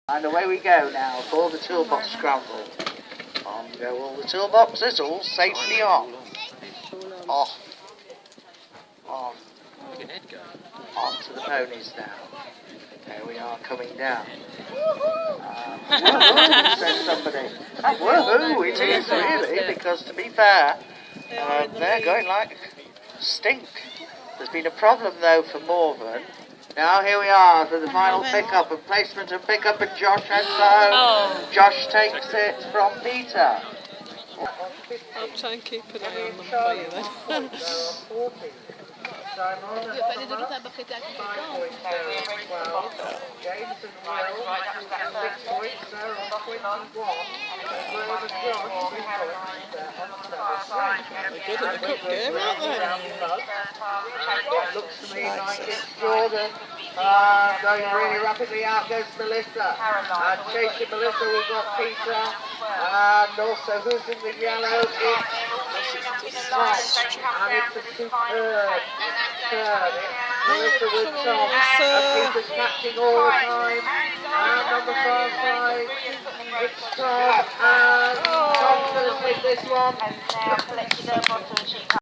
And away we go now for the toolbox scramble. On go all the toolboxes, all safely on. Off. On. Onto the ponies now. There we are coming down. Woohoo, says somebody. Woohoo, it is really, because to be fair, they're going like stink. There's been a problem though for Morven. Now here we are for the final pickup and placement and pickup, and Josh has so. Josh takes it from Peter. I'll try and keep an eye on them for you then. They're good at the cup game, aren't they? Looks to me like it's Jordan. Going really rapidly out goes Melissa. Chasing Melissa, we've got Peter. And also, who's in the yellow? It's Tom. And it's a superb turn. Melissa with Tom. And Peter's catching all the time. And on the far side, it's Tom. And Tom's going to take this one.